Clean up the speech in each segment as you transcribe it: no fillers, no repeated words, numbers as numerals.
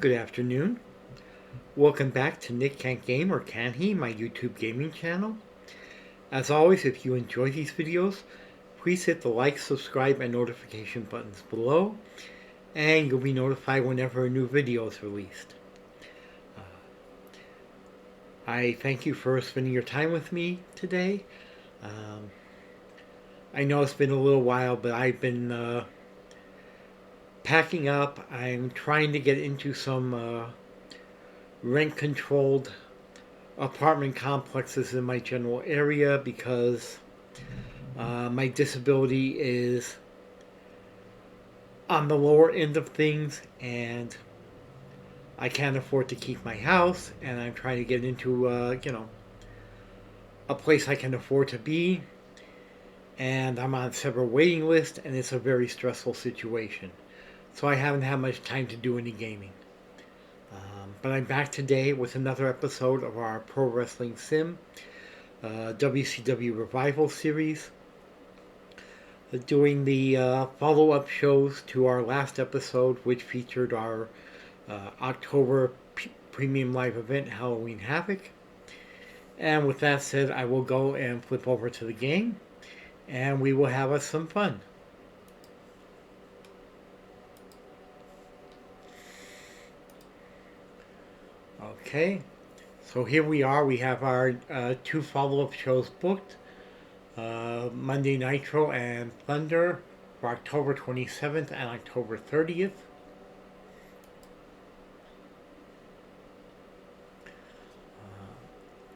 good afternoon. Welcome back to Nick Can't Game or Can He, my YouTube gaming channel. As always, if you enjoy these videos, please hit the like, subscribe, and notification buttons below, and you'll be notified whenever a new video is released. I thank you for spending your time with me today. I know it's been a little while, but I've been packing up. I'm trying to get into some rent-controlled apartment complexes in my general area because my disability is on the lower end of things and I can't afford to keep my house, and I'm trying to get into a place I can afford to be, and I'm on several waiting lists, and it's a very stressful situation. So I haven't had much time to do any gaming. But I'm back today with another episode of our Pro Wrestling Sim WCW Revival series, doing the follow-up shows to our last episode, which featured our October premium live event, Halloween Havoc. And with that said, I will go and flip over to the game, and we will have us some fun. Okay, so here we are. We have our two follow-up shows booked. Monday Nitro and Thunder for October 27th and October 30th.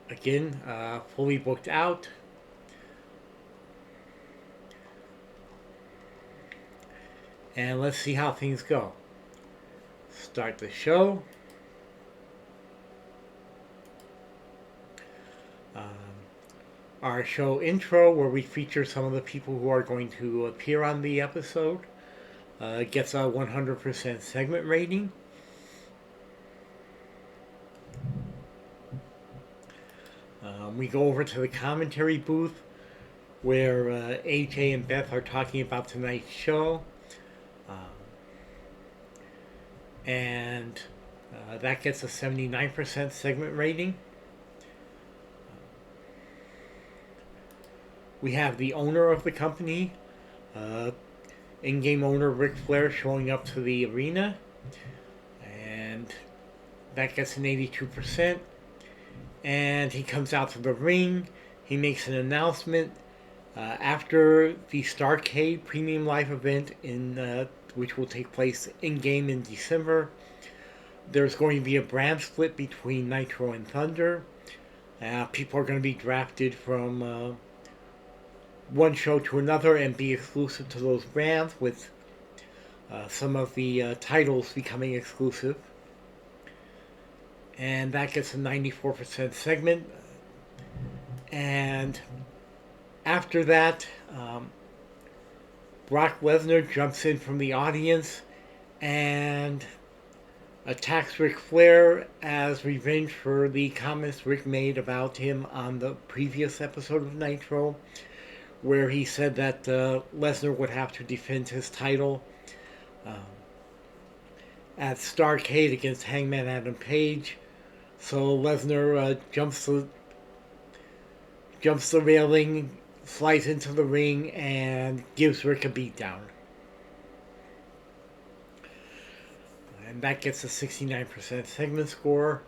Again, fully booked out. And let's see how things go. Start the show. Our show intro, where we feature some of the people who are going to appear on the episode, gets a 100% segment rating. We go over to the commentary booth, where AJ and Beth are talking about tonight's show. And that gets a 79% segment rating. We have the owner of the company, in-game owner Ric Flair, showing up to the arena, and that gets an 82%. And he comes out to the ring. He makes an announcement after the Starrcade Premium Live event, which will take place in-game in December. There's going to be a brand split between Nitro and Thunder. People are going to be drafted from one show to another and be exclusive to those brands, with some of the titles becoming exclusive. And that gets a 94% segment. And after that, Brock Lesnar jumps in from the audience and attacks Ric Flair as revenge for the comments Rick made about him on the previous episode of Nitro, where he said that Lesnar would have to defend his title at Starrcade against Hangman Adam Page. So Lesnar jumps the railing, slides into the ring, and gives Rick a beatdown. And that gets a 69% segment score.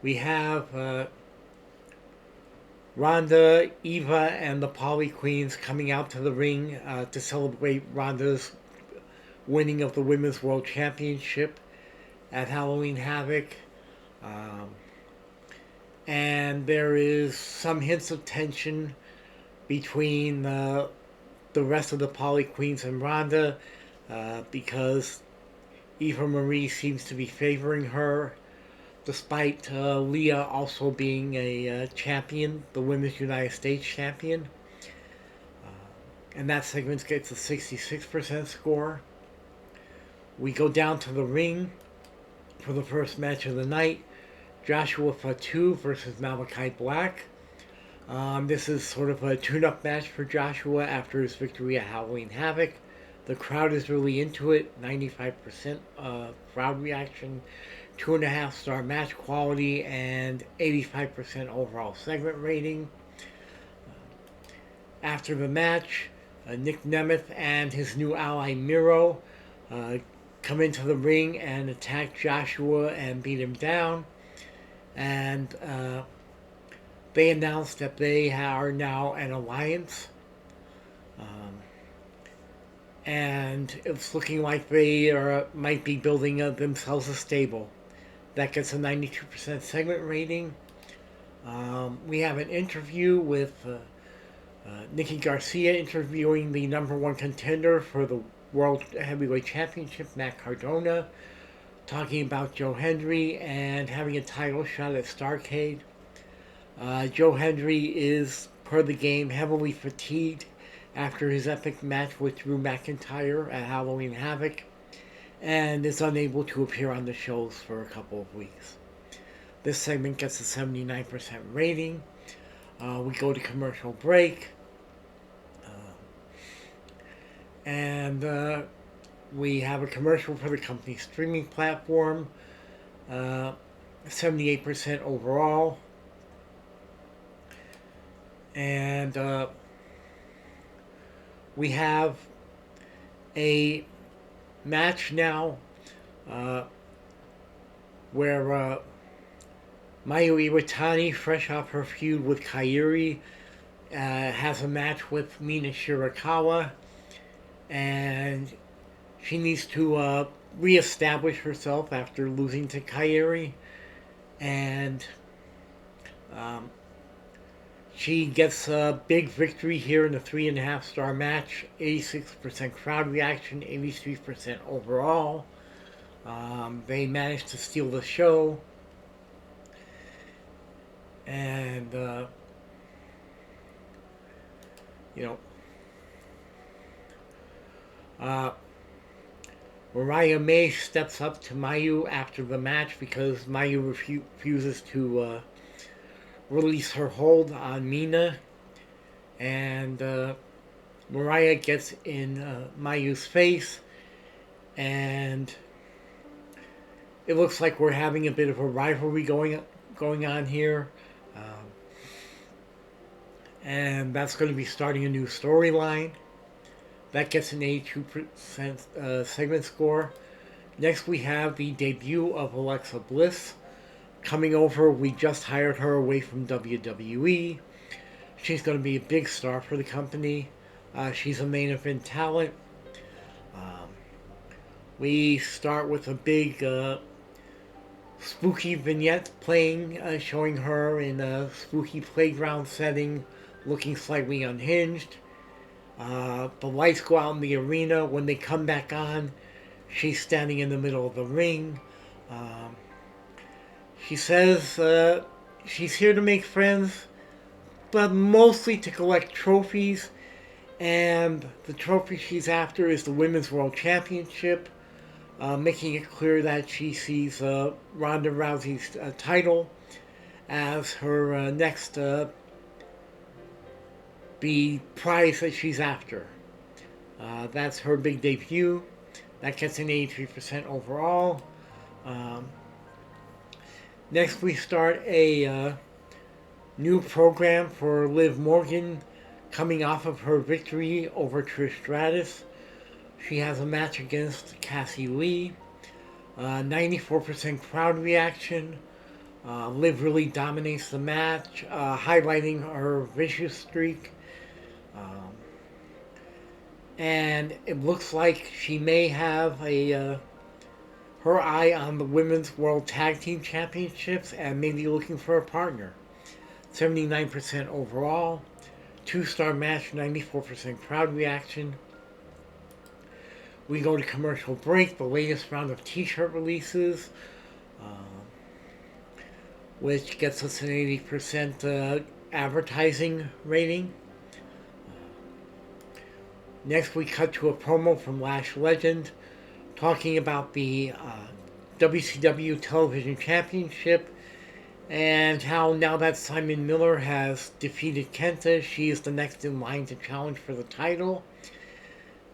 We have Ronda, Eva, and the Poly Queens coming out to the ring to celebrate Ronda's winning of the Women's World Championship at Halloween Havoc. And there is some hints of tension between the rest of the Poly Queens and Ronda because Eva Marie seems to be favoring her, despite Leah also being a champion, the Women's United States champion. And that segment gets a 66% score. We go down to the ring for the first match of the night. Joshua Fatu versus Malachi Black. This is sort of a tune-up match for Joshua after his victory at Halloween Havoc. The crowd is really into it. 95% crowd reaction, 2.5-star match quality, and 85% overall segment rating. After the match, Nick Nemeth and his new ally Miro uh, come into the ring and attack Joshua and beat him down. And they announce that they are now an alliance. And it's looking like they might be building themselves a stable. That gets a 92% segment rating. We have an interview with Nikki Garcia interviewing the number one contender for the World Heavyweight Championship, Matt Cardona, talking about Joe Hendry and having a title shot at Starrcade. Joe Hendry is, per the game, heavily fatigued after his epic match with Drew McIntyre at Halloween Havoc, and is unable to appear on the shows for a couple of weeks. This segment gets a 79% rating. We go to commercial break. And we have a commercial for the company's streaming platform. 78% overall. And we have a match now where Mayu Iwatani, fresh off her feud with Kairi, has a match with Mina Shirakawa, and she needs to reestablish herself after losing to Kairi, and she gets a big victory here in a 3.5-star match. 86% crowd reaction, 83% overall. They managed to steal the show. And, Mariah May steps up to Mayu after the match because Mayu refuses to release her hold on Mina, and Mariah gets in Mayu's face, and it looks like we're having a bit of a rivalry going on here, and that's going to be starting a new storyline. That gets an 82% segment score. Next, we have the debut of Alexa Bliss. Coming over, we just hired her away from WWE. She's going to be a big star for the company. She's a main event talent. We start with a big spooky vignette playing, showing her in a spooky playground setting, looking slightly unhinged. The lights go out in the arena. When they come back on, she's standing in the middle of the ring. She says she's here to make friends, but mostly to collect trophies. And the trophy she's after is the Women's World Championship, making it clear that she sees Ronda Rousey's title as her next the prize that she's after. That's her big debut. That gets an 83% overall. Next, we start a new program for Liv Morgan, coming off of her victory over Trish Stratus. She has a match against Cassie Lee. 94% crowd reaction. Liv really dominates the match, highlighting her vicious streak. And it looks like she may have her eye on the Women's World Tag Team Championships and may be looking for a partner. 79% overall. 2-star match, 94% crowd reaction. We go to commercial break, the latest round of t-shirt releases, which gets us an 80% advertising rating. Next, we cut to a promo from Lash Legend talking about the WCW Television Championship and how now that Simon Miller has defeated Kenta, she is the next in line to challenge for the title.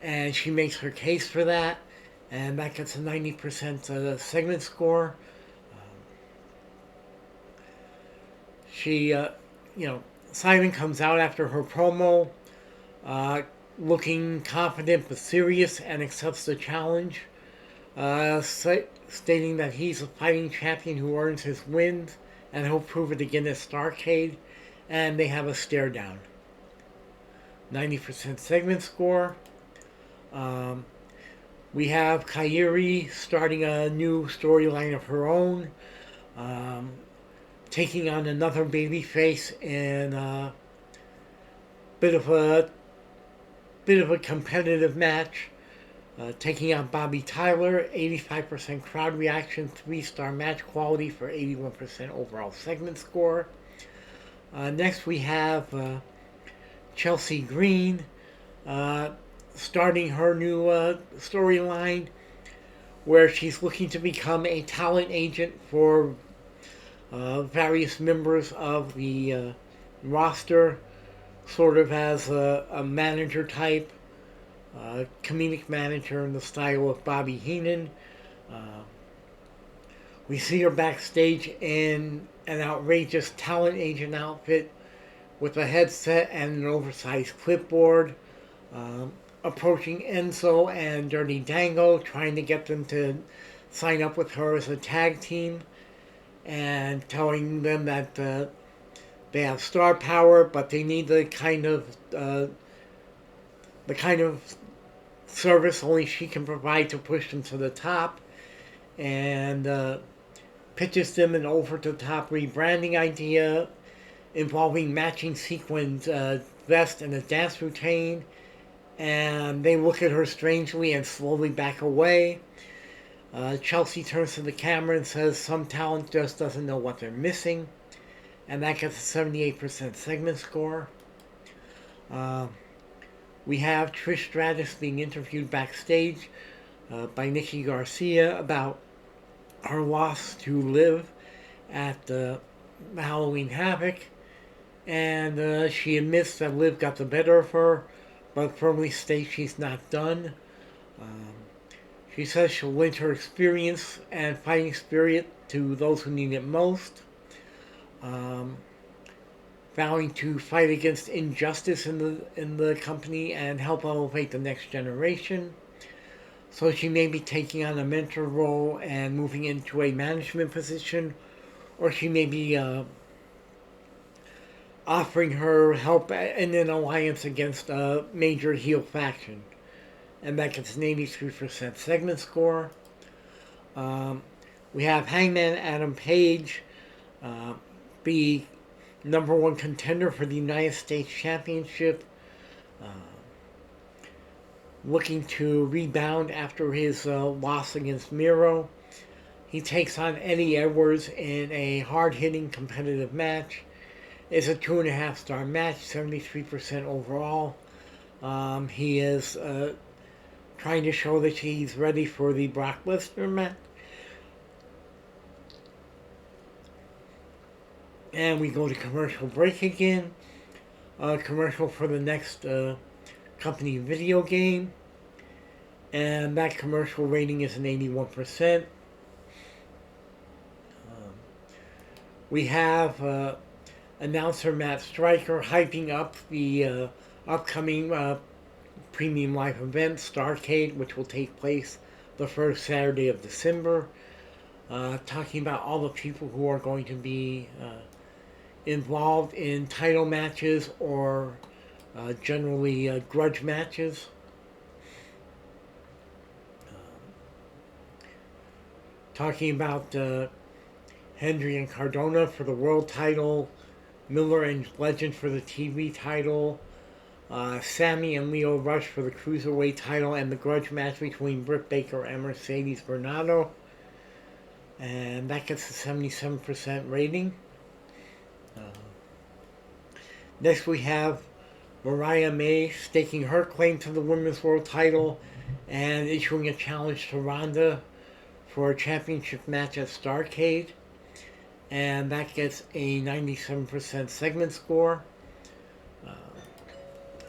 and she makes her case for that, and that gets a 90% segment score. She, Simon comes out after her promo, uh, looking confident but serious, and accepts the challenge, stating that he's a fighting champion who earns his wins, and he'll prove it again at Starrcade, and they have a stare down. 90% segment score. Um, we have Kairi starting a new storyline of her own, um, taking on another babyface in a bit of a competitive match. Taking on Bobby Tyler, 85% crowd reaction, 3-star match quality for 81% overall segment score. Next we have Chelsea Green starting her new storyline where she's looking to become a talent agent for various members of the roster, sort of as a manager type. Comedic manager in the style of Bobby Heenan. We see her backstage in an outrageous talent agent outfit with a headset and an oversized clipboard, approaching Enzo and Dirty Dango, trying to get them to sign up with her as a tag team, and telling them that they have star power, but they need the kind of service only she can provide to push them to the top, and pitches them an over-the-top rebranding idea involving matching sequins vest and a dance routine, and they look at her strangely and slowly back away. Chelsea turns to the camera and says some talent just doesn't know what they're missing, and that gets a 78% segment score. We have Trish Stratus being interviewed backstage by Nikki Garcia about her loss to Liv at the Halloween Havoc, and she admits that Liv got the better of her, but firmly states she's not done. She says she'll lend her experience and fighting spirit to those who need it most, vowing to fight against injustice in the company and help elevate the next generation. So she may be taking on a mentor role and moving into a management position, or she may be offering her help in an alliance against a major heel faction. And that gets an 83% segment score. We have Hangman Adam Page be number one contender for the United States Championship, looking to rebound after his loss against Miro. He takes on Eddie Edwards in a hard-hitting competitive match. It's a 2.5-star match, 73% overall. He is trying to show that he's ready for the Brock Lesnar match. And we go to commercial break again. Commercial for the next company video game. And that commercial rating is an 81%. We have announcer Matt Stryker hyping up the upcoming premium live event, Starrcade, which will take place the first Saturday of December. Talking about all the people who are going to be involved in title matches or generally grudge matches. Talking about Hendry and Cardona for the world title, Miller and Legend for the TV title, Sammy and Leo Rush for the Cruiserweight title, and the grudge match between Britt Baker and Mercedes Bernardo. And that gets a 77% rating. Next we have Mariah May staking her claim to the Women's World title and issuing a challenge to Ronda for a championship match at Starrcade. And that gets a 97% segment score.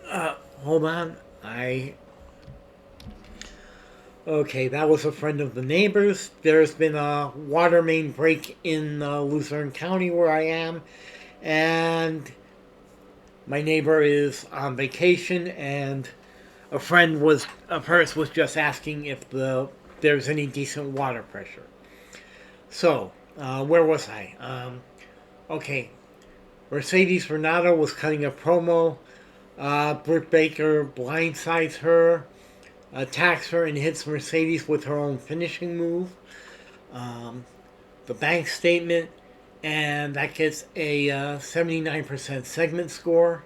Hold on. I Okay, that was a friend of the neighbors. There's been a water main break in Luzerne County where I am, and my neighbor is on vacation, and a person was just asking if there's any decent water pressure. So, where was I? Okay, Mercedes Renata was cutting a promo. Britt Baker blindsides her, attacks her, and hits Mercedes with her own finishing move. Um, the bank statement, and that gets a 79% segment score.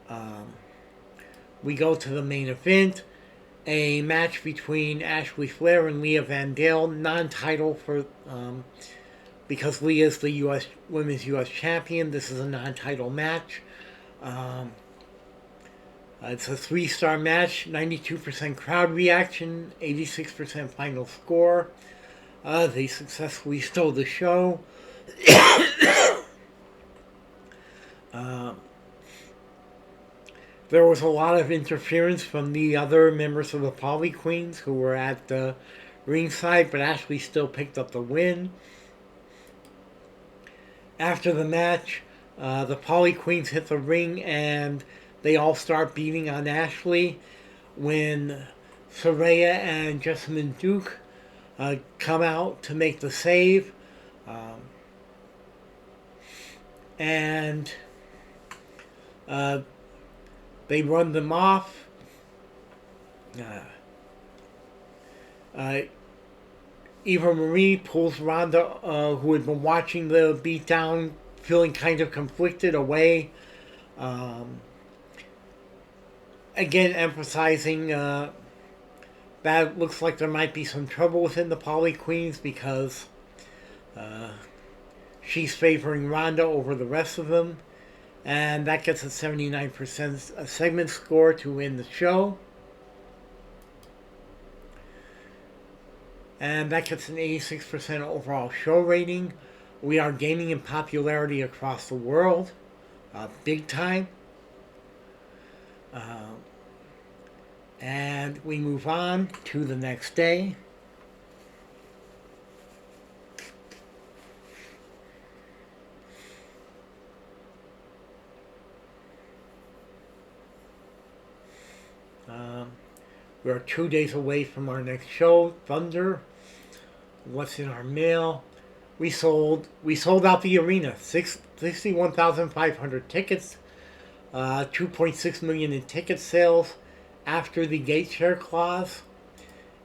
Um, we go to the main event, a match between Ashley Flair and Leah Vandale, non-title for because Leah is the U.S. Women's U.S. Champion. This is a non-title match. Um, it's a 3-star match, 92% crowd reaction, 86% final score. They successfully stole the show. uh, there was a lot of interference from the other members of the Poly Queens who were at the ringside, but Ashley still picked up the win. After the match, the Poly Queens hit the ring and they all start beating on Ashley when Saraya and Jessamine Duke come out to make the save. Um, and they run them off. Uh, uh, Eva Marie pulls Ronda, who had been watching the beatdown, feeling kind of conflicted, away. Um, Again, emphasizing that it looks like there might be some trouble within the Poly Queens because uh, she's favoring Ronda over the rest of them. And that gets a 79% segment score to win the show. And that gets an 86% overall show rating. We are gaining in popularity across the world, big time. And we move on to the next day. We are 2 days away from our next show, Thunder. What's in our mail? We sold out the arena. 61,500 tickets. 2.6 million in ticket sales after the gate share clause,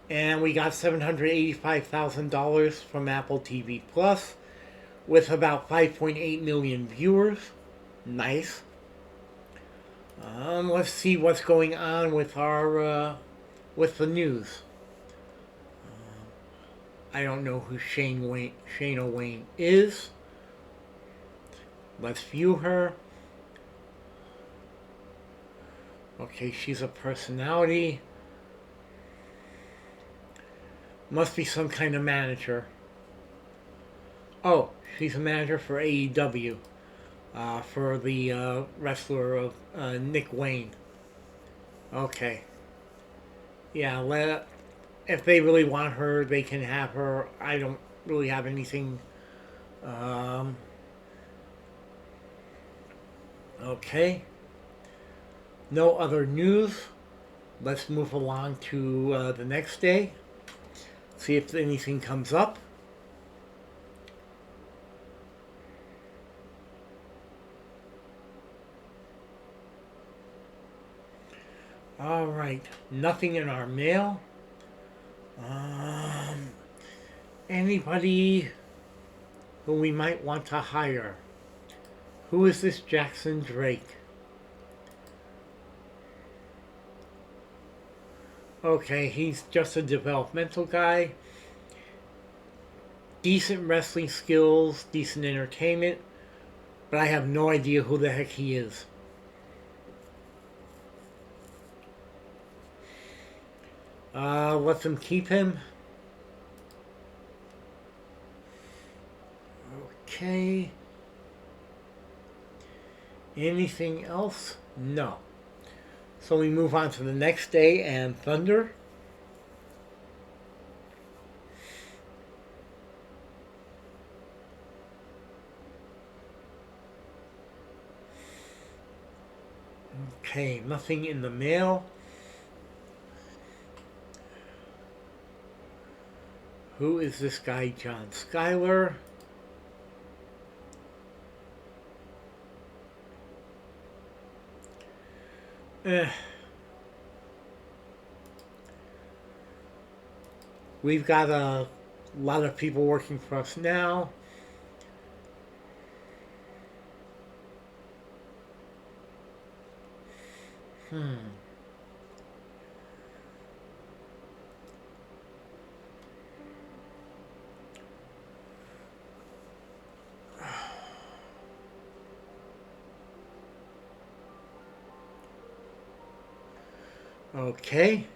and we got $785,000 from Apple TV Plus, with about 5.8 million viewers. Nice. Let's see what's going on with our with the news. I don't know who Shayna Wayne is. Let's view her. Okay, she's a personality. Must be some kind of manager. Oh, she's a manager for AEW. For the wrestler of Nick Wayne. Okay. Yeah, if they really want her, they can have her. I don't really have anything. Okay. No other news. Let's move along to the next day. See if anything comes up. Alright. Nothing in our mail. Anybody who we might want to hire? Who is this Jackson Drake? Okay, he's just a developmental guy. Decent wrestling skills, decent entertainment, but I have no idea who the heck he is. Let them keep him. Okay. Anything else? No. So we move on to the next day and Thunder. Okay, nothing in the mail. Who is this guy, John Schuyler? We've got a lot of people working for us now. Okay.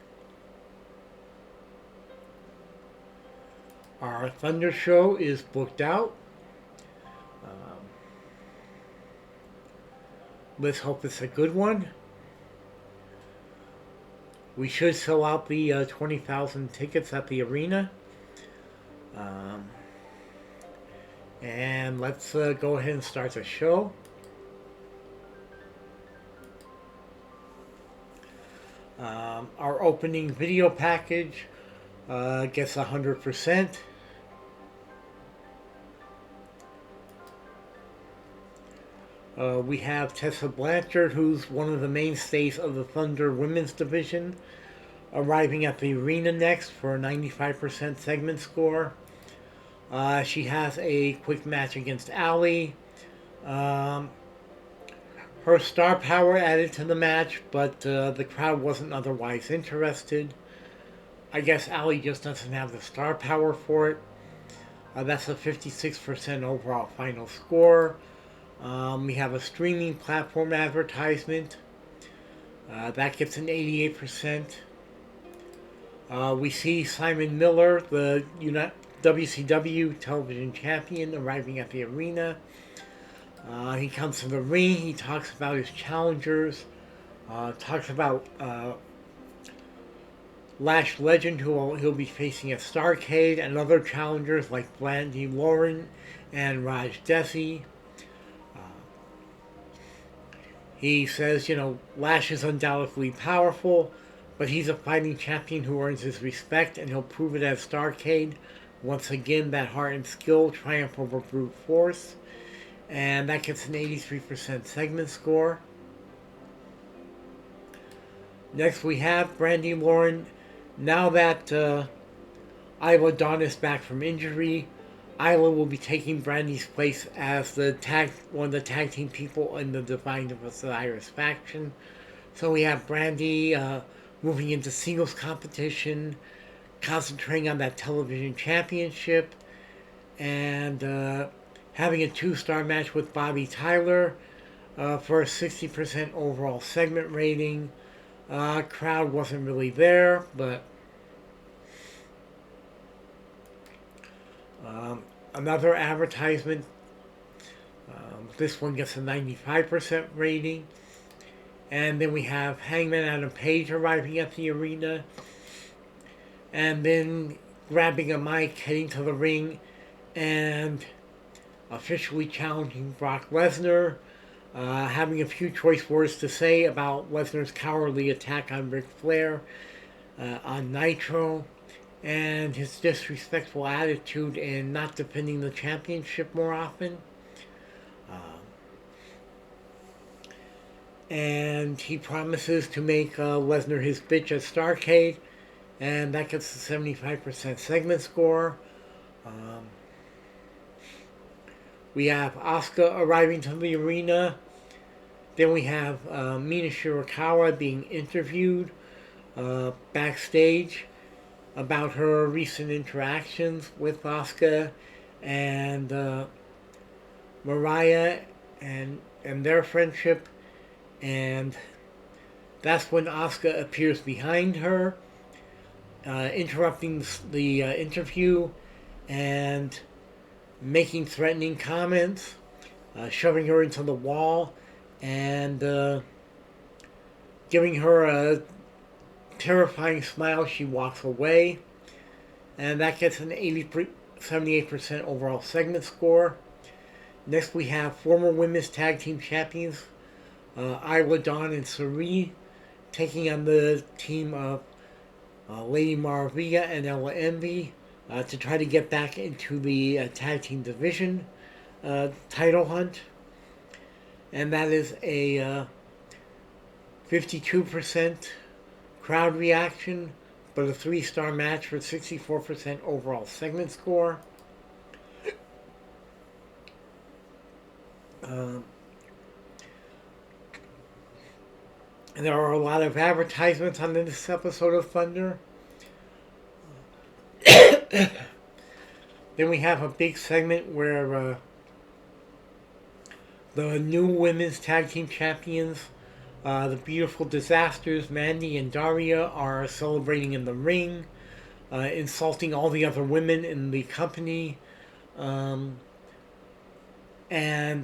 Our Thunder show is booked out. Let's hope it's a good one. We should sell out the 20,000 tickets at the arena. And let's go ahead and start the show. Our opening video package gets 100%. We have Tessa Blanchard, who's one of the mainstays of the Thunder women's division, arriving at the arena next for a 95% segment score. She has a quick match against Allie. Her star power added to the match, but the crowd wasn't otherwise interested. I guess Allie just doesn't have the star power for it. That's a 56% overall final score. We have a streaming platform advertisement. That gets an 88%. We see Simon Miller, the WCW television champion, arriving at the arena. He comes to the ring. He talks about his challengers. Talks about Lash Legend, who he'll be facing at Starrcade, and other challengers like Brandy Lauren and Raj Desi. He says, Lash is undoubtedly powerful, but he's a fighting champion who earns his respect, and he'll prove it at Starrcade. Once again, that heart and skill triumph over brute force. And that gets an 83% segment score. Next we have Brandy Lauren. Now that Isla Dawn is back from injury, Isla will be taking Brandy's place as one of the tag team people in the Divine Osiris faction. So we have Brandy moving into singles competition, concentrating on that television championship, and having a 2-star match with Bobby Tyler for a 60% overall segment rating. Crowd wasn't really there, but another advertisement. This one gets a 95% rating. And then we have Hangman Adam Page arriving at the arena. And then grabbing a mic, heading to the ring, and officially challenging Brock Lesnar. Having a few choice words to say about Lesnar's cowardly attack on Ric Flair on Nitro, and his disrespectful attitude in not defending the championship more often. And he promises to make Lesnar his bitch at Starrcade, and that gets a 75% segment score. We have Asuka arriving to the arena. Then we have Mina Shirakawa being interviewed backstage about her recent interactions with Asuka and Mariah and their friendship. And that's when Asuka appears behind her, interrupting the interview and making threatening comments, shoving her into the wall, and giving her a terrifying smile. She walks away, and that gets an 78% overall segment score. Next we have former women's tag team champions Isla Dawn and Cerie taking on the team of Lady Maravilla and Ella Envy to try to get back into the tag team division title hunt. And that is a 52% crowd reaction, but a 3-star match for 64% overall segment score. And there are a lot of advertisements on this episode of Thunder. Then we have a big segment where the new women's tag team champions, the Beautiful Disasters, Mandy and Daria, are celebrating in the ring, insulting all the other women in the company. And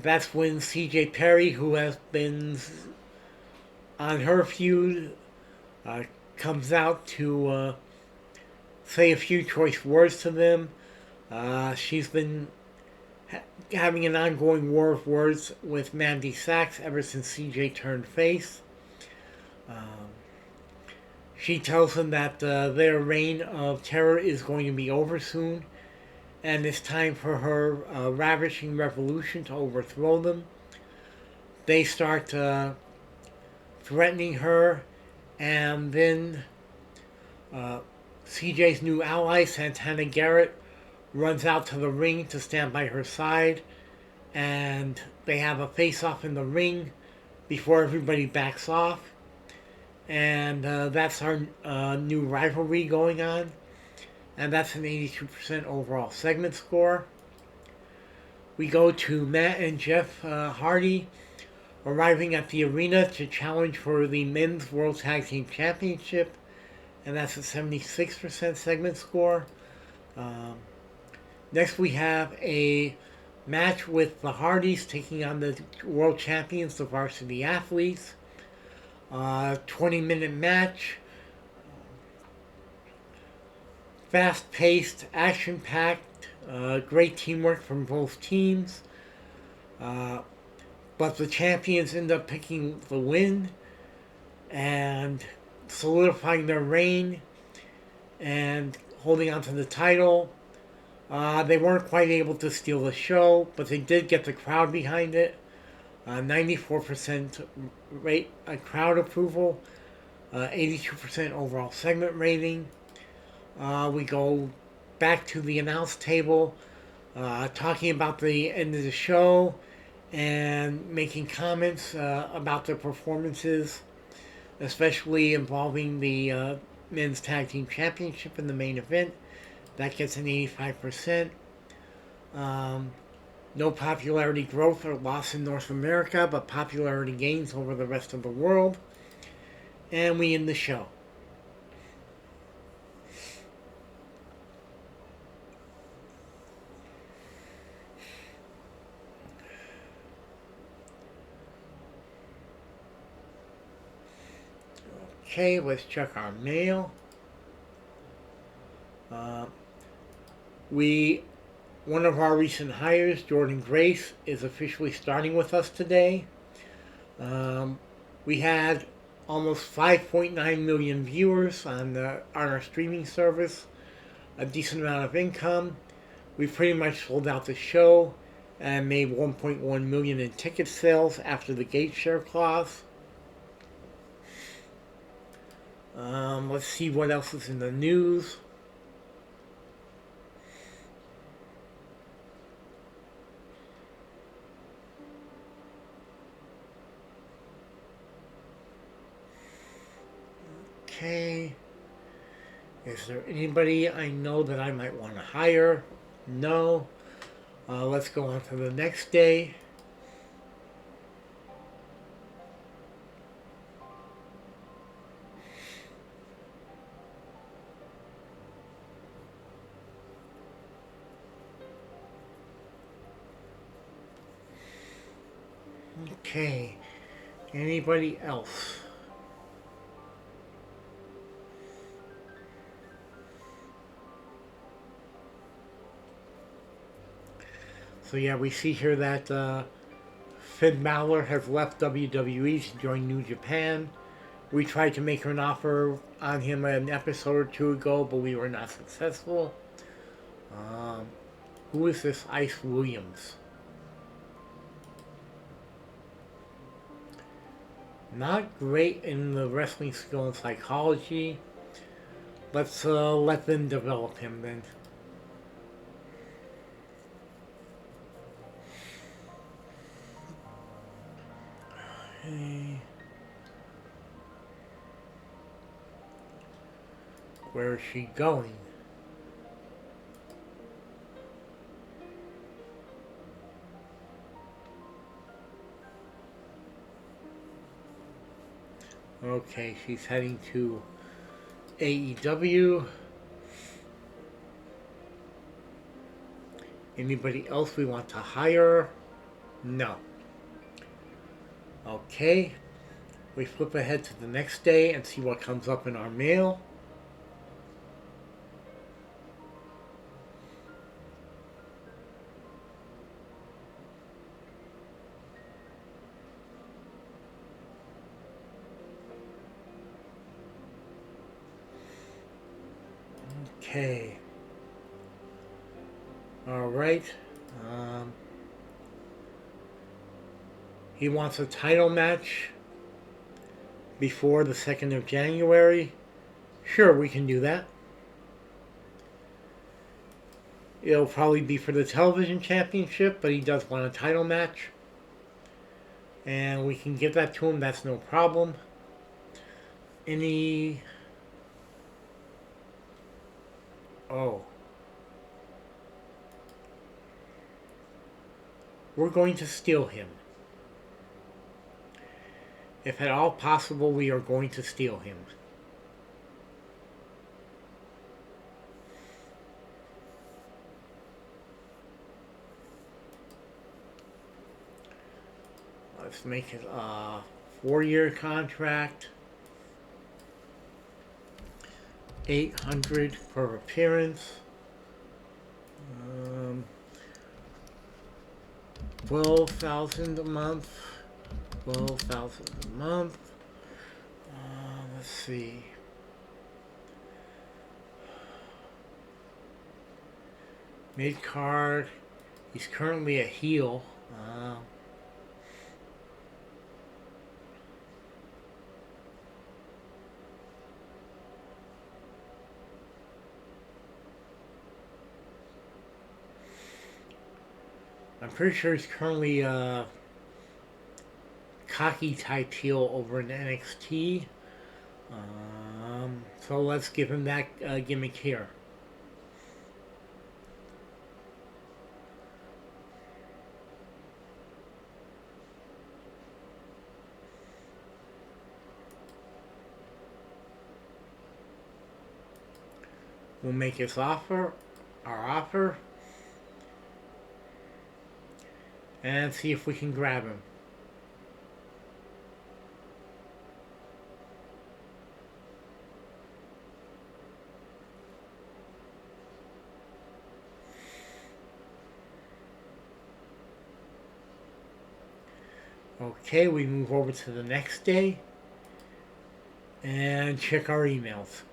that's when CJ Perry, who has been on her feud, comes out to say a few choice words to them. She's been having an ongoing war of words with Mandy Sachs ever since CJ turned face. She tells him that their reign of terror is going to be over soon, and it's time for her ravishing revolution to overthrow them. They start threatening her, and then CJ's new ally, Santana Garrett, runs out to the ring to stand by her side, and they have a face-off in the ring before everybody backs off. And that's our new rivalry going on. And that's an 82% overall segment score. We go to Matt and Jeff Hardy arriving at the arena to challenge for the Men's World Tag Team Championship. And that's a 76% segment score. Next we have a match with the Hardys taking on the world champions, the Varsity Athletes. 20-minute match. Fast-paced, action-packed, great teamwork from both teams. But the champions end up picking the win and solidifying their reign and holding on to the title. They weren't quite able to steal the show, but they did get the crowd behind it. 94% rate crowd approval, 82% overall segment rating. We go back to the announce table, talking about the end of the show and making comments about the performances, especially involving the Men's Tag Team Championship in the main event. That gets an 85%. No popularity growth or loss in North America, but popularity gains over the rest of the world. And we end the show. Okay, let's check our mail. One of our recent hires, Jordynne Grace, is officially starting with us today. We had almost 5.9 million viewers on our streaming service, a decent amount of income. We pretty much sold out the show and made 1.1 million in ticket sales after the gate share clause. Let's see what else is in the news. Okay. Is there anybody I know that I might want to hire? No. Let's go on to the next day. Okay. Anybody else? So yeah, we see here that Finn Balor has left WWE to join New Japan. We tried to make an offer on him an episode or two ago, but we were not successful. Who is this Ice Williams? Not great in the wrestling skill and psychology. Let's let them develop him then. Okay. Where is she going? Okay, she's heading to AEW. Anybody else we want to hire? No. Okay. We flip ahead to the next day and see what comes up in our mail. Okay. Alright. He wants a title match before the 2nd of January. Sure, we can do that. It'll probably be for the television championship, but he does want a title match. And we can give that to him, that's no problem. Any... Oh. We're going to steal him. If at all possible, we are going to steal him. Let's make it a 4-year contract. 800 per appearance. 12,000 a month. 12,000 a month. Let's see. Mid card. He's currently a heel. I'm pretty sure he's currently cocky type heel over in NXT. So let's give him that gimmick here. We'll make his offer, our offer, and see if we can grab him. Okay, we move over to the next day and check our emails.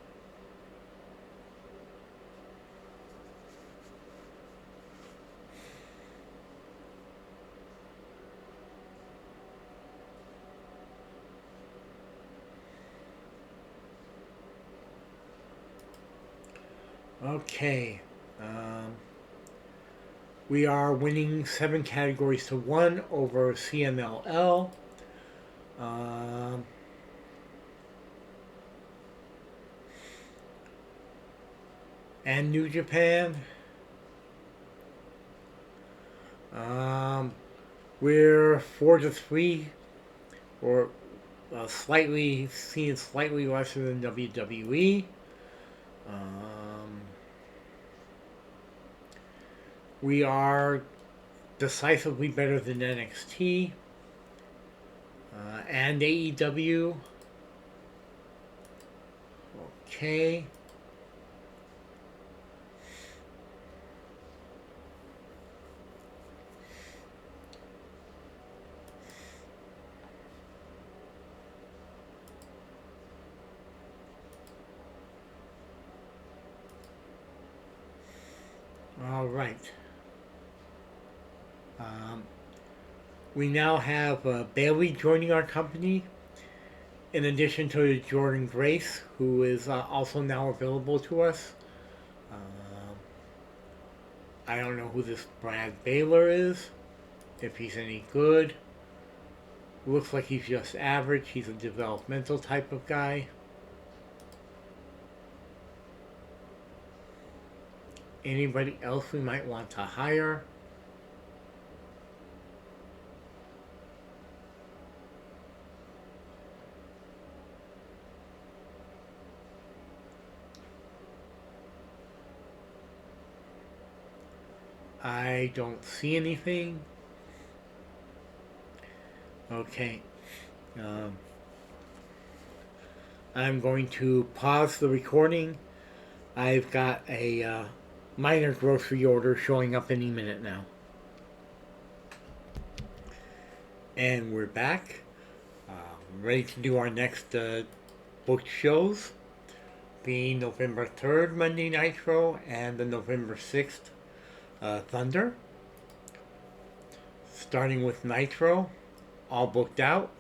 Okay, we are winning 7 categories to 1 over CMLL. And New Japan. We're 4-3, or slightly lesser than WWE. We are decisively better than NXT and AEW. Okay. All right. Um, we now have Bayley joining our company, in addition to Jordynne Grace, who is also now available to us. Um, I don't know who this Brad Baylor is, if he's any good. Looks like he's just average. He's a developmental type of guy. Anybody else we might want to hire? I don't see anything. Okay. Um, I'm going to pause the recording. I've got a minor grocery order showing up any minute now. And we're back. Ready to do our next booked shows, being November 3rd Monday Nitro and the November 6th Thunder. Starting with Nitro, all booked out.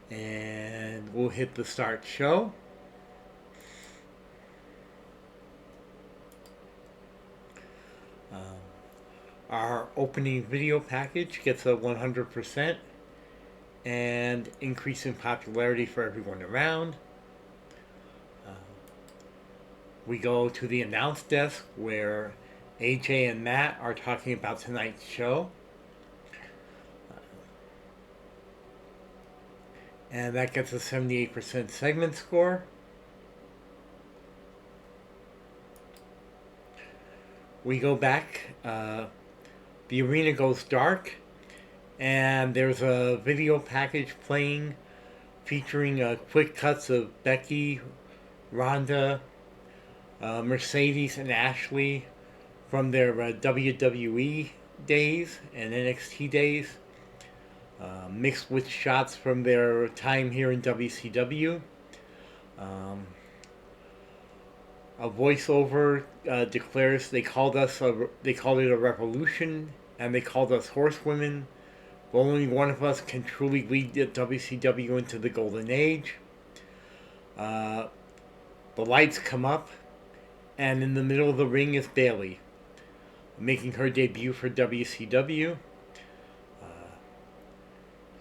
And we'll hit the start show. Our opening video package gets a 100% and increase in popularity for everyone around. We go to the announce desk where AJ and Matt are talking about tonight's show. And that gets a 78% segment score. We go back. The arena goes dark. And there's a video package playing featuring quick cuts of Becky, Rhonda, Mercedes, and Ashley from their WWE days and NXT days, mixed with shots from their time here in WCW. A voiceover declares they called it a revolution, and they called us horsewomen. But only one of us can truly lead the WCW into the golden age. The lights come up, and in the middle of the ring is Bayley, making her debut for WCW.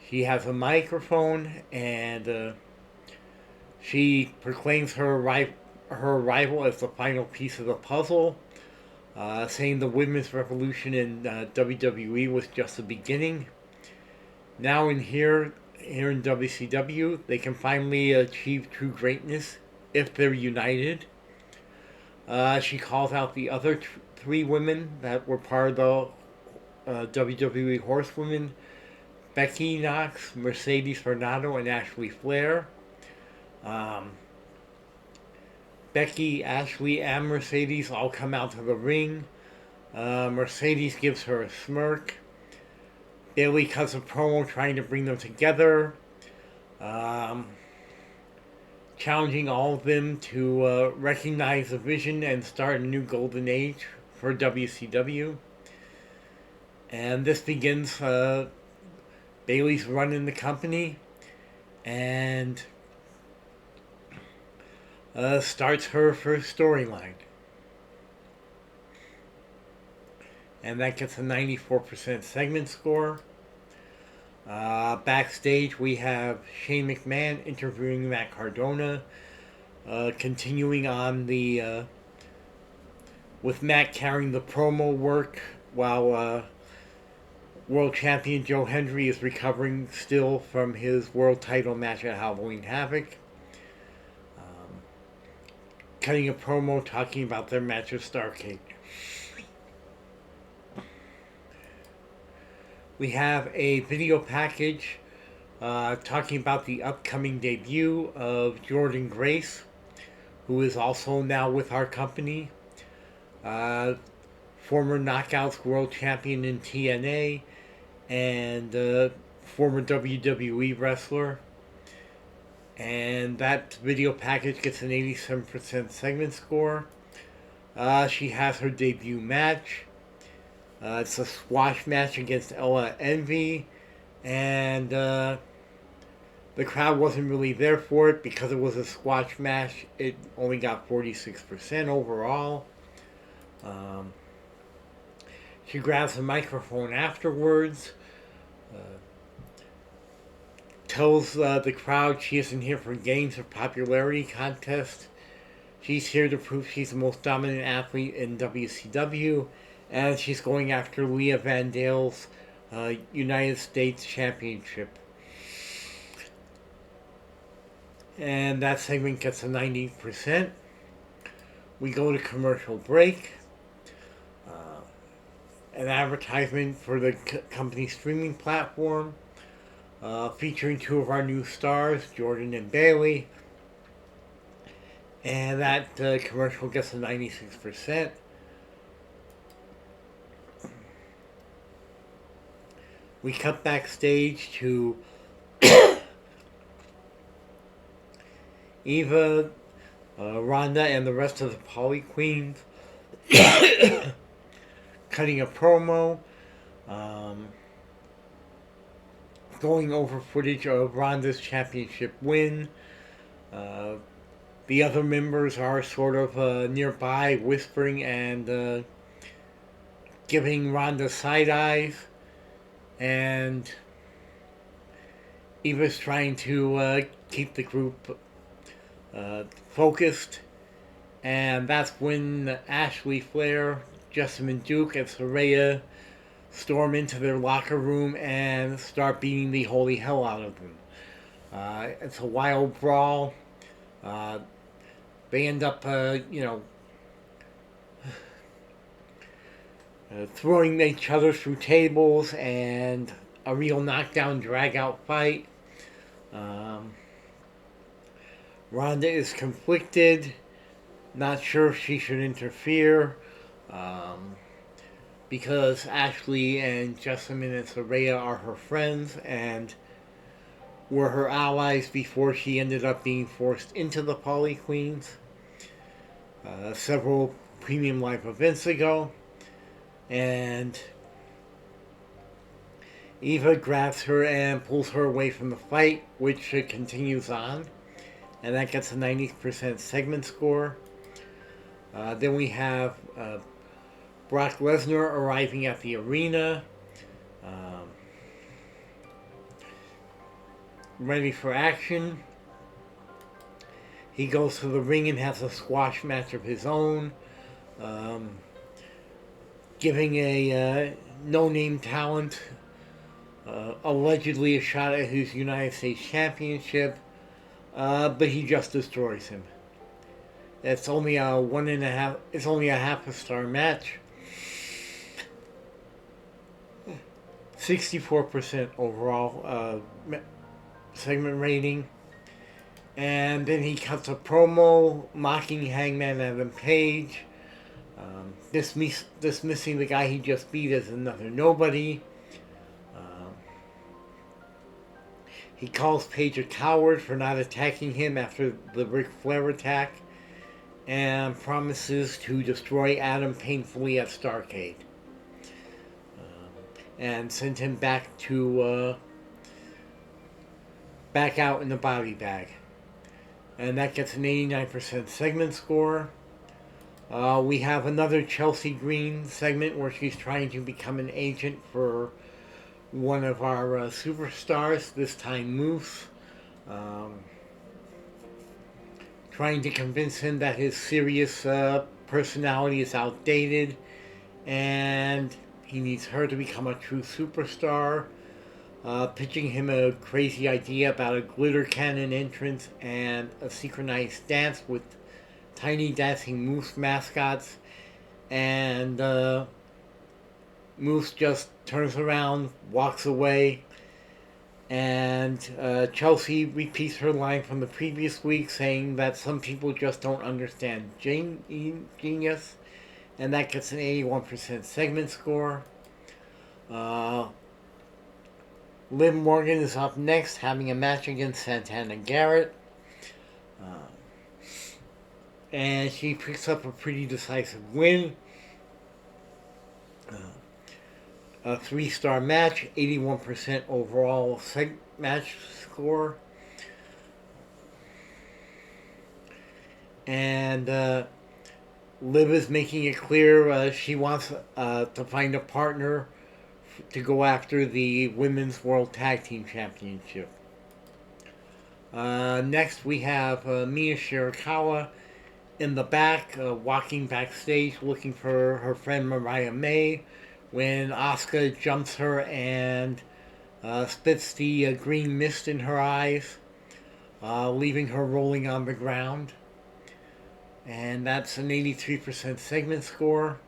She has a microphone, and she proclaims her arrival as the final piece of the puzzle, saying the women's revolution in WWE was just the beginning. Now here in WCW, they can finally achieve true greatness if they're united. She calls out the other three women that were part of the WWE Horsewomen: Becky Knox, Mercedes Fernando, and Ashley Flair. Becky, Ashley, and Mercedes all come out to the ring. Mercedes gives her a smirk. Bayley cuts a promo trying to bring them together, challenging all of them to recognize the vision and start a new golden age for WCW. And this begins Bayley's run in the company, and starts her first storyline. And that gets a 94% segment score. Backstage, we have Shane McMahon interviewing Matt Cardona, continuing on the with Matt carrying the promo work while World Champion Joe Hendry is recovering still from his world title match at Halloween Havoc. Cutting a promo talking about their match with Starcade. We have a video package talking about the upcoming debut of Jordynne Grace, who is also now with our company. Former Knockouts World Champion in TNA and former WWE wrestler. And that video package gets an 87% segment score. She has her debut match. It's a squash match against Ella Envy, and the crowd wasn't really there for it because it was a squash match. It only got 46% overall. Um, she grabs the microphone afterwards, uh, tells the crowd she isn't here for games or popularity contest. She's here to prove she's the most dominant athlete in WCW, and she's going after Leah Vandale's United States Championship. And that segment gets a 90%. We go to commercial break. An advertisement for the company streaming platform, featuring two of our new stars, Jordynne and Bayley. And that commercial gets a 96%. We cut backstage to Eva, Rhonda, and the rest of the Poly Queens cutting a promo, going over footage of Rhonda's championship win. The other members are sort of nearby, whispering and giving Rhonda side eyes, and Eva's trying to keep the group focused, and that's when Ashley Flair, Jessamine Duke, and Saraya storm into their locker room and start beating the holy hell out of them. It's a wild brawl. They end up, throwing each other through tables and a real knockdown, drag-out fight. Rhonda is conflicted, not sure if she should interfere, because Ashley and Jessamine and Saraya are her friends and were her allies before she ended up being forced into the Poly Queens several premium live events ago. And Eva grabs her and pulls her away from the fight, which continues on, and that gets a 90% segment score. Then we have Brock Lesnar arriving at the arena, ready for action. He goes to the ring and has a squash match of his own, giving a no-name talent allegedly a shot at his United States Championship, but he just destroys him. It's only a half a star match. 64% overall segment rating. And then he cuts a promo mocking Hangman Adam Page, dismissing the guy he just beat as another nobody. He calls Page a coward for not attacking him after the Ric Flair attack, and promises to destroy Adam painfully at Starrcade, and send him back out in the body bag. And that gets an 89% segment score. We have another Chelsea Green segment where she's trying to become an agent for one of our superstars, this time Moose. Trying to convince him that his serious personality is outdated and he needs her to become a true superstar. Pitching him a crazy idea about a glitter cannon entrance and a synchronized dance with tiny dancing Moose mascots. And Moose just turns around, walks away, and Chelsea repeats her line from the previous week saying that some people just don't understand genius, and that gets an 81% segment score. Liv Morgan is up next, having a match against Santana Garrett. and she picks up a pretty decisive win. A 3-star match, 81% overall match score. And Liv is making it clear she wants to find a partner to go after the Women's World Tag Team Championship. Next, we have Mia Shirakawa in the back, walking backstage looking for her friend Mariah May when Asuka jumps her and spits the green mist in her eyes, leaving her rolling on the ground. And that's an 83% segment score.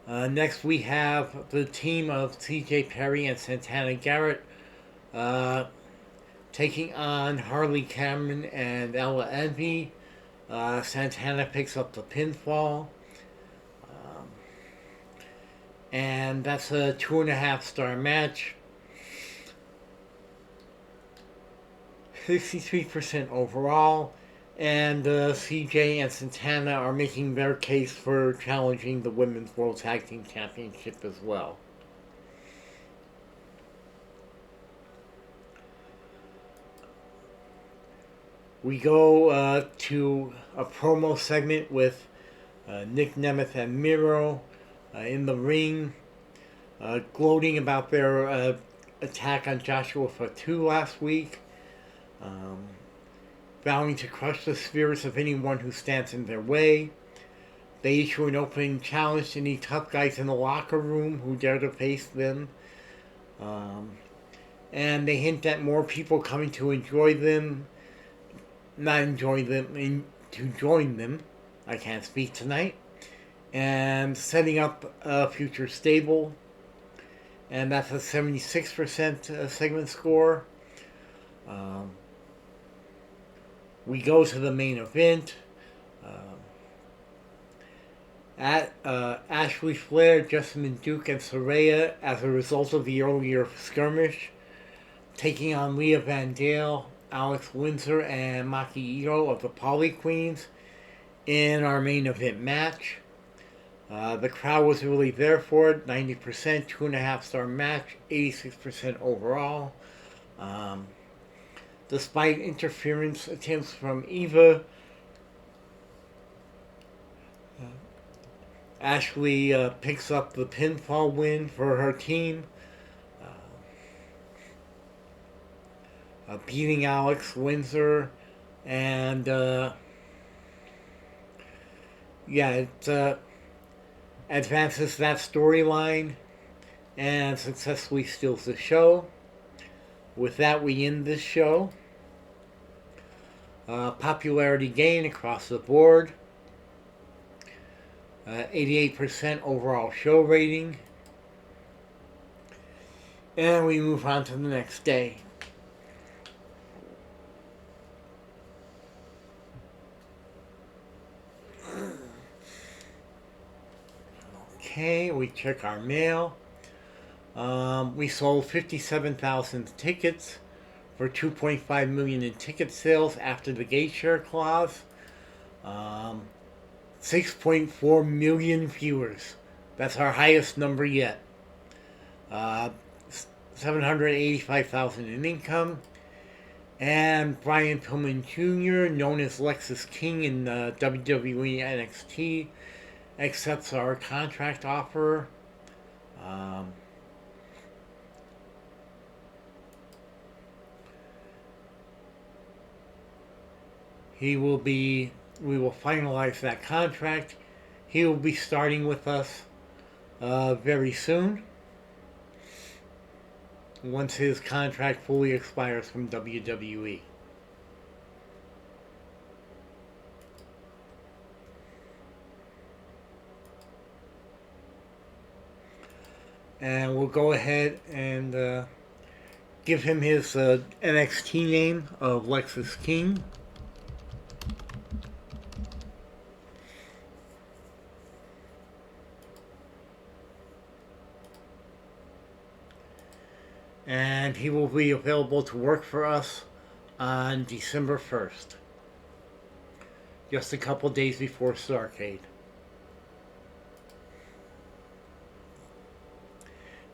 Next, we have the team of CJ Perry and Santana Garrett taking on Harley Cameron and Ella Envy. Santana picks up the pinfall. And that's a 2.5-star match. 63% overall. And CJ and Santana are making their case for challenging the Women's World Tag Team Championship as well. We go to a promo segment with Nick Nemeth and Miro in the ring, gloating about their attack on Joshua Fatu last week, vowing to crush the spirits of anyone who stands in their way. They issue an opening challenge to any tough guys in the locker room who dare to face them. And they hint at more people coming to join them. I can't speak tonight. And setting up a future stable. And that's a 76% segment score. We go to the main event. Ashley Flair, Jessamine Duke, and Saraya, as a result of the earlier skirmish, taking on Leah Vandale, Alex Windsor, and Maki Ito of the Poly Queens in our main event match. The crowd was really there for it. 90%, 2.5-star match, 86% overall. Despite interference attempts from Eva, Ashley picks up the pinfall win for her team, beating Alex Windsor, and it advances that storyline and successfully steals the show. With that, we end this show. Popularity gain across the board. 88% overall show rating. And we move on to the next day. Okay, we check our mail. We sold 57,000 tickets for $2.5 million in ticket sales after the gate share clause. 6.4 million viewers. That's our highest number yet. 785,000 in income. And Brian Pillman Jr., known as Lexus King in WWE NXT, accepts our contract offer. We will finalize that contract. He will be starting with us very soon, once his contract fully expires from WWE. And we'll go ahead and give him his NXT name of Lexus King. And he will be available to work for us on December 1st. just a couple days before Starrcade.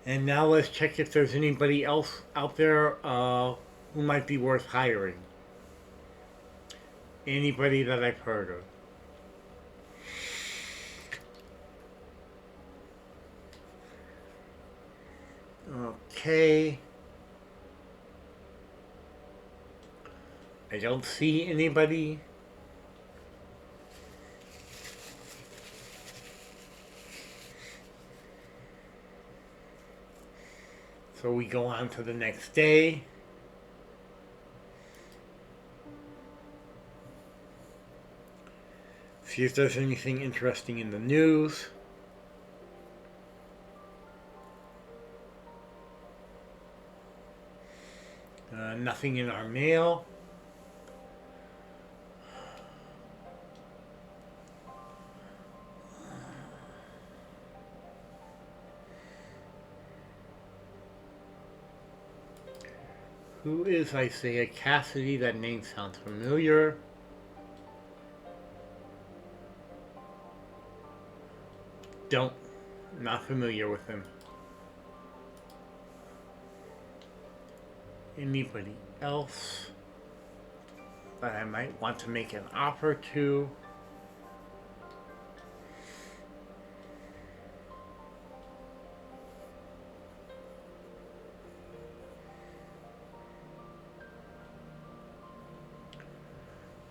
And now let's check if there's anybody else out there who might be worth hiring. Anybody that I've heard of. Okay. I don't see anybody. So we go on to the next day. See if there's anything interesting in the news. Nothing in our mail. Who is Isaiah Cassidy? That name sounds familiar. Not familiar with him. Anybody else that I might want to make an offer to?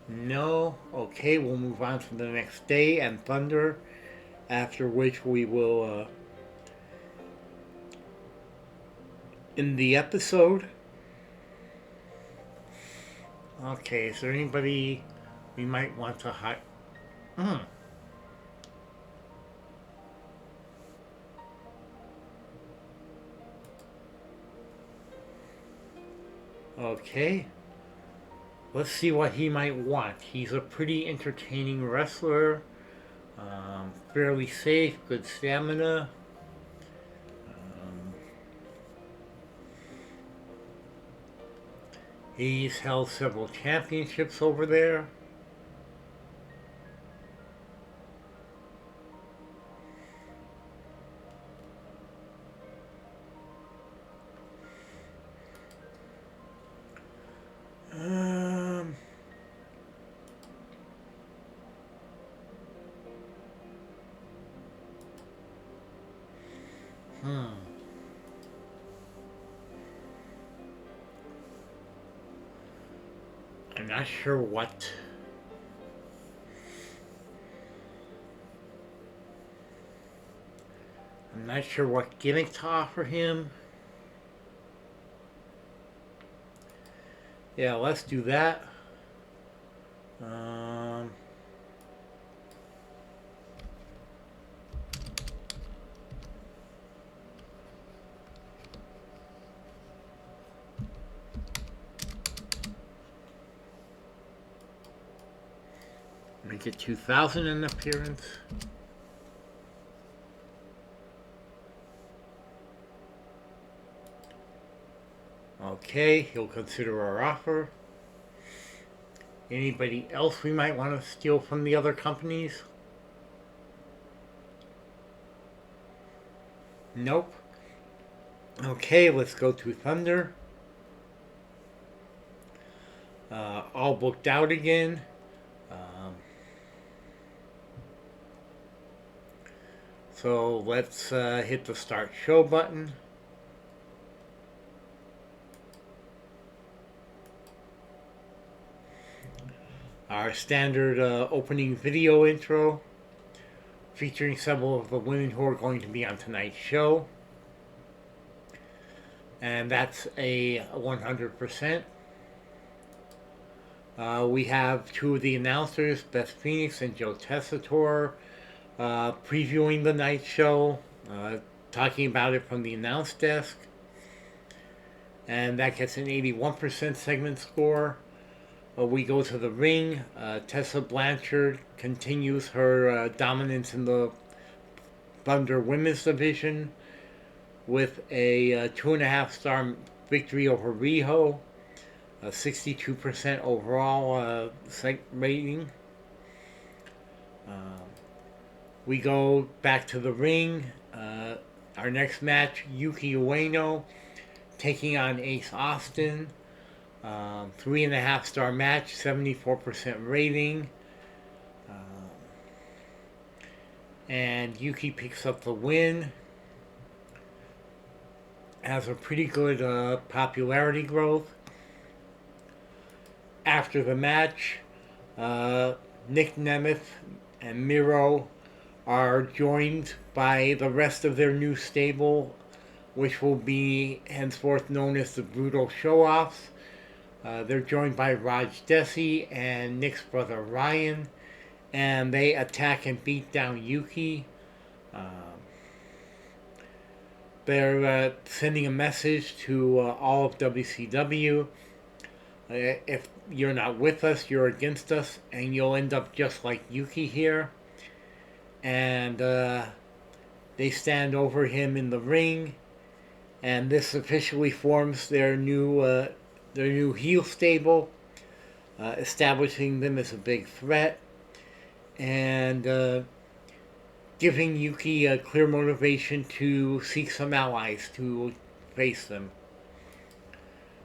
No? Okay, we'll move on to the next day and Thunder, after which we will end the episode. Okay, is there anybody we might want to hire? Okay. Let's see what he might want. He's a pretty entertaining wrestler. Fairly safe, good stamina. He's held several championships over there. I'm not sure what. I'm not sure what gimmick to offer him. Yeah, let's do that. Make it 2,000 an appearance. Okay, he'll consider our offer. Anybody else we might want to steal from the other companies? Nope. Okay, let's go to Thunder. All booked out again. So let's hit the start show button. Our standard opening video intro featuring several of the women who are going to be on tonight's show. And that's a 100%. We have two of the announcers, Beth Phoenix and Joe Tessitore, previewing the night show, talking about it from the announce desk. And that gets an 81% segment score. We go to the ring. Tessa Blanchard continues her dominance in the Thunder Women's Division with a 2.5-star victory over Riho. 62% overall rating. Um, we go back to the ring. Our next match, Yuki Ueno taking on Ace Austin. 3.5 star match, 74% rating. Um, and Yuki picks up the win. Has a pretty good popularity growth. After the match, Nick Nemeth and Miro are joined by the rest of their new stable, which will be henceforth known as the Brutal Show-Offs. They're joined by Raj Desi and Nick's brother Ryan, and they attack and beat down Yuki. They're sending a message to all of WCW. If you're not with us, you're against us, and you'll end up just like Yuki here. And they stand over him in the ring, and this officially forms their new heel stable, establishing them as a big threat, and giving Yuki a clear motivation to seek some allies to face them.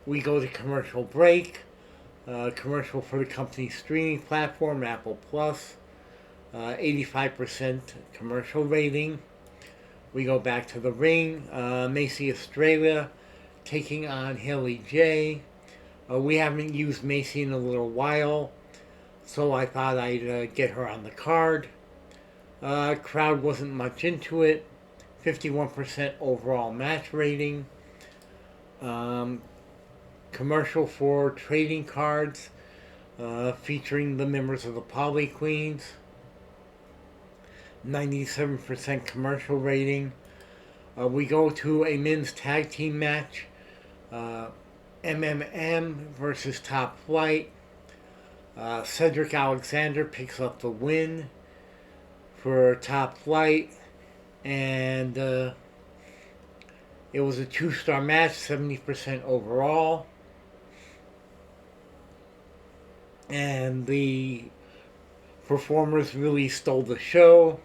We go to commercial break. Commercial for the company's streaming platform, Apple Plus. 85% commercial rating. We go back to the ring. Macy Estrella taking on Haley J. We haven't used Macy in a little while, so I thought I'd get her on the card. Crowd wasn't much into it. 51% overall match rating. Commercial for trading cards featuring the members of the Poly Queens. 97% commercial rating. We go to a men's tag team match. MMM versus Top Flight. Cedric Alexander picks up the win for Top Flight, and it was a 2-star match, 70% overall. And the performers really stole the show.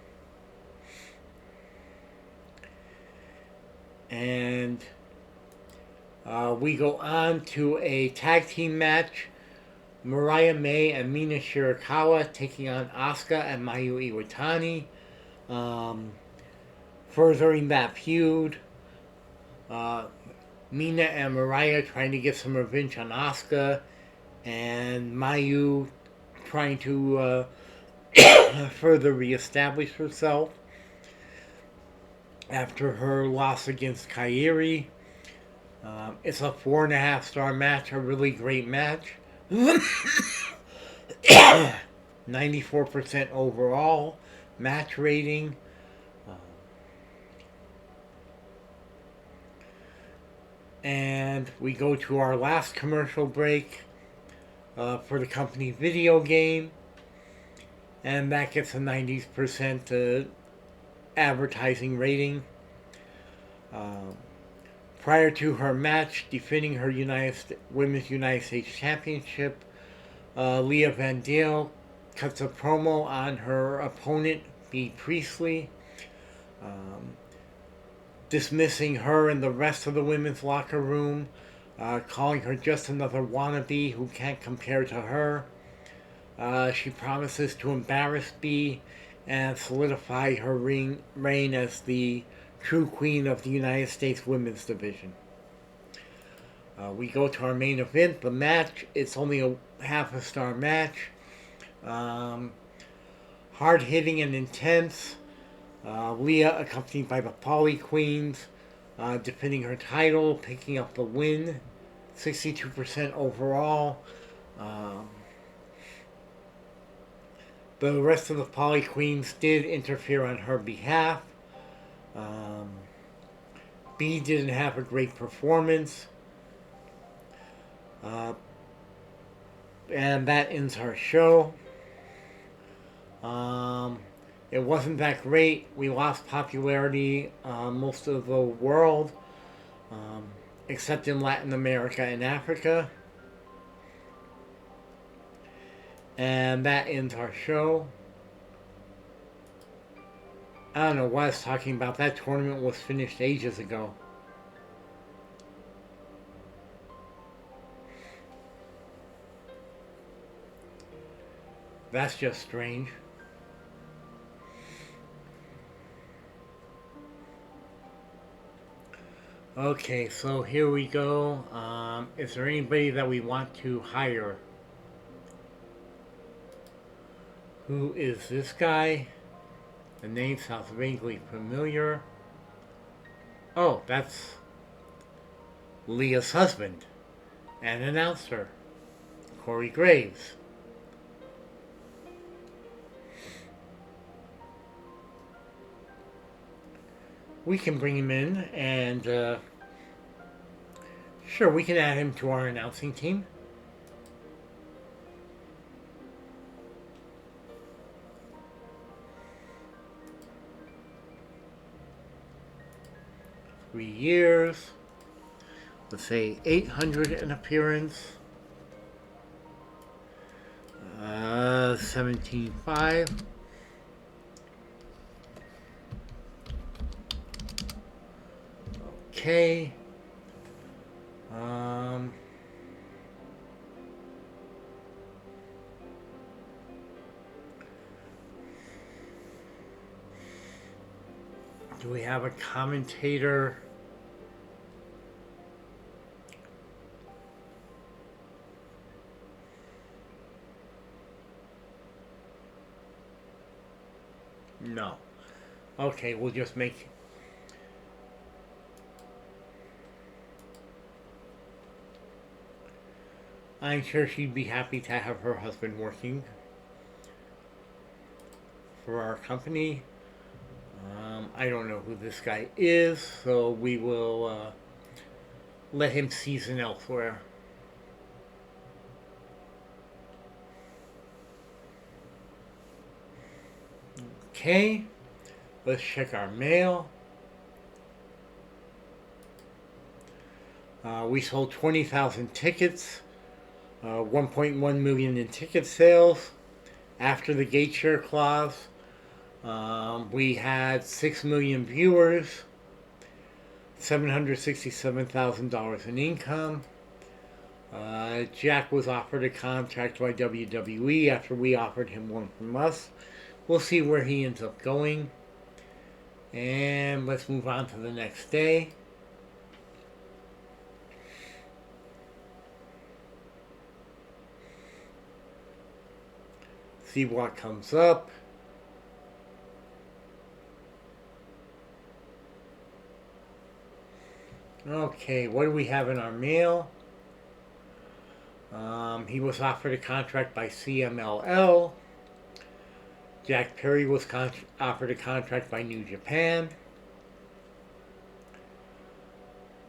And we go on to a tag team match. Mariah May and Mina Shirakawa taking on Asuka and Mayu Iwatani. Furthering that feud. Mina and Mariah trying to get some revenge on Asuka, and Mayu trying to further reestablish herself after her loss against Kairi. It's a 4.5-star match, a really great match. 94% overall match rating. And we go to our last commercial break for the company video game, and that gets a 90% advertising rating. Prior to her match defending her Women's United States Championship, Leah Van Dale cuts a promo on her opponent, Bea Priestley, dismissing her and the rest of the women's locker room, calling her just another wannabe who can't compare to her. She promises to embarrass Bea and solidify her reign as the true queen of the United States Women's Division. We go to our main event, the match. It's only a half-a-star match. Hard-hitting and intense. Leah, accompanied by the Poly Queens, defending her title, picking up the win. 62% overall. The rest of the Poly Queens did interfere on her behalf. Bea didn't have a great performance. And that ends our show. It wasn't that great. We lost popularity most of the world, except in Latin America and Africa. And that ends our show. I don't know what I was talking about. That tournament was finished ages ago. That's just strange. Okay, so here we go. Is there anybody that we want to hire? Who is this guy? The name sounds vaguely familiar. Oh, that's Leah's husband and announcer, Corey Graves. We can bring him in and sure, we can add him to our announcing team. Years. Let's say 800 an appearance. 17.5. Okay. Do we have a commentator? No. Okay, we'll just make... I'm sure she'd be happy to have her husband working for our company. I don't know who this guy is, so we will let him season elsewhere. Okay, let's check our mail. We sold 20,000 tickets, 1.1 million in ticket sales. After the gate share clause, we had 6 million viewers, $767,000 in income. Jack was offered a contract by WWE after we offered him one from us. We'll see where he ends up going. And let's move on to the next day. See what comes up. Okay, what do we have in our mail? He was offered a contract by CMLL. Jack Perry was offered a contract by New Japan.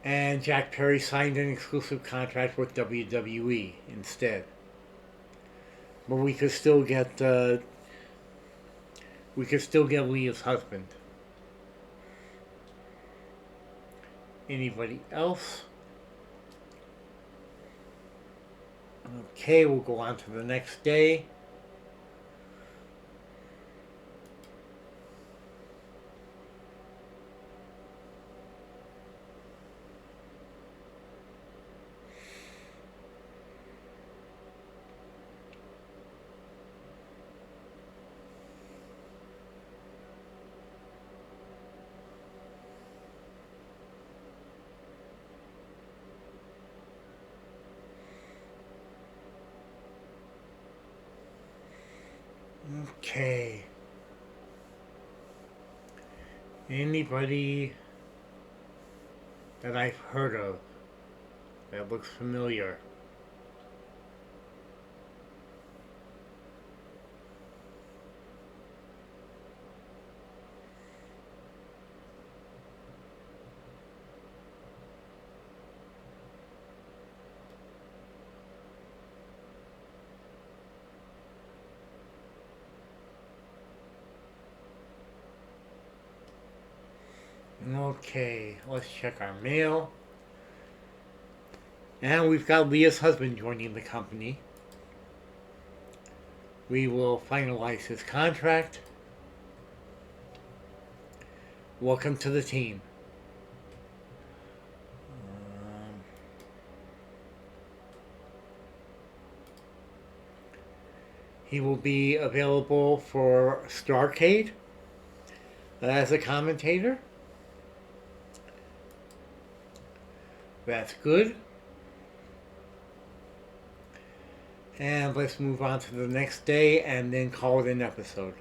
And Jack Perry signed an exclusive contract with WWE instead. But we could still get Leah's husband. Anybody else? Okay, we'll go on to the next day. Okay. Anybody that I've heard of that looks familiar? Okay, let's check our mail. And we've got Leah's husband joining the company. We will finalize his contract. Welcome to the team. Um, he will be available for Starrcade as a commentator. That's good. And let's move on to the next day and then call it an episode.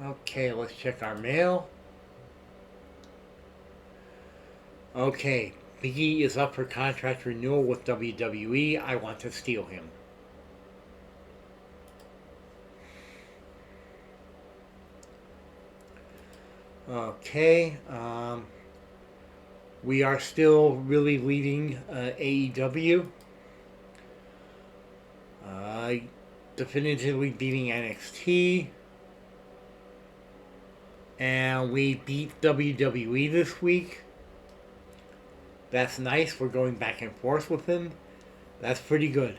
Okay, let's check our mail. Okay, Biggie is up for contract renewal with WWE. I want to steal him. Okay, we are still really leading AEW. Definitively beating NXT. And we beat WWE this week. That's nice. We're going back and forth with them. That's pretty good.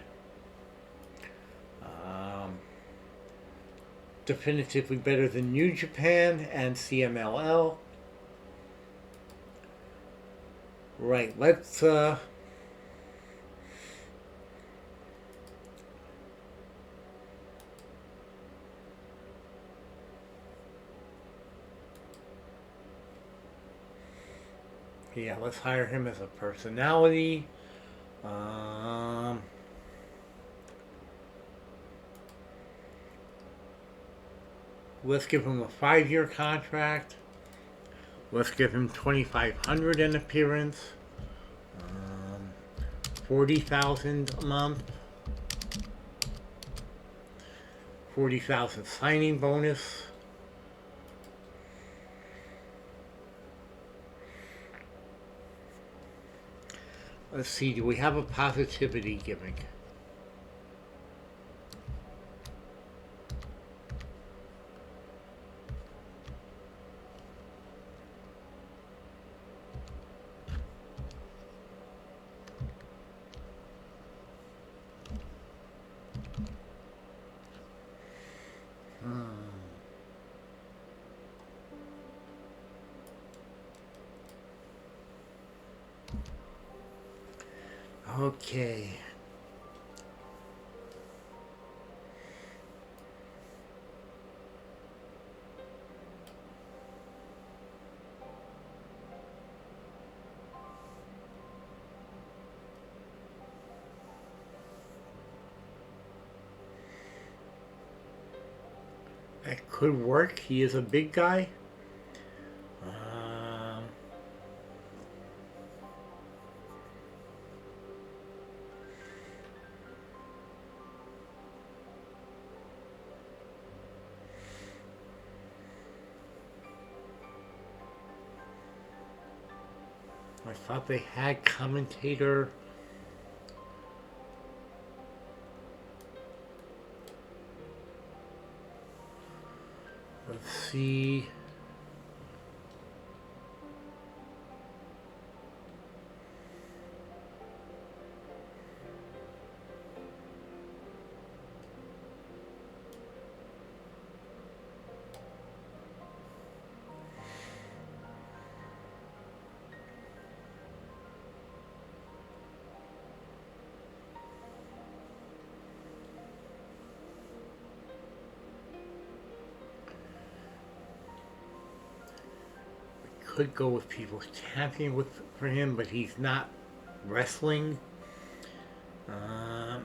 Definitively better than New Japan and CMLL. Right, let's yeah, let's hire him as a personality. Let's give him a 5-year contract. Let's give him $2,500 an appearance. 40,000 a month. 40,000 signing bonus. Let's see, do we have a positivity gimmick? Okay. That could work. He is a big guy. I thought they had commentator. Let's see. Could go with People's Champion for him, but he's not wrestling. I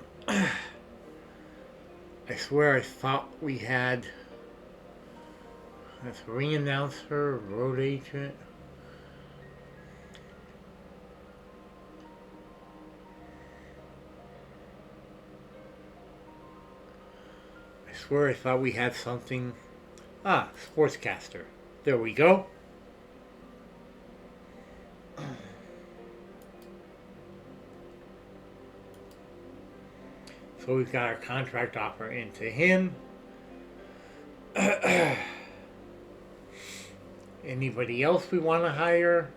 swear I thought we had this ring announcer, road agent. I swear I thought we had something. Sportscaster. There we go. So we've got our contract offer into him. Anybody else we want to hire?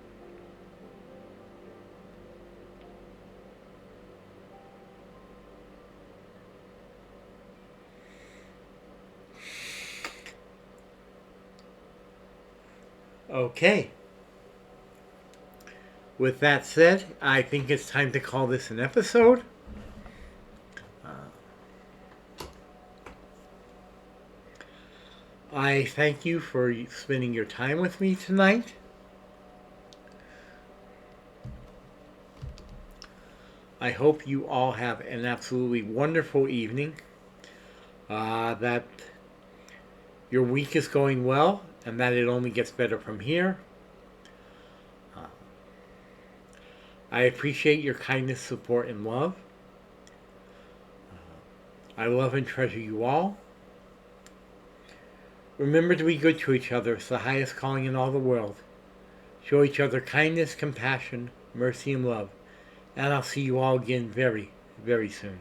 Okay. With that said, I think it's time to call this an episode. I thank you for spending your time with me tonight. I hope you all have an absolutely wonderful evening. That your week is going well and that it only gets better from here. I appreciate your kindness, support, and love. I love and treasure you all. Remember to be good to each other. It's the highest calling in all the world. Show each other kindness, compassion, mercy, and love. And I'll see you all again very, very soon.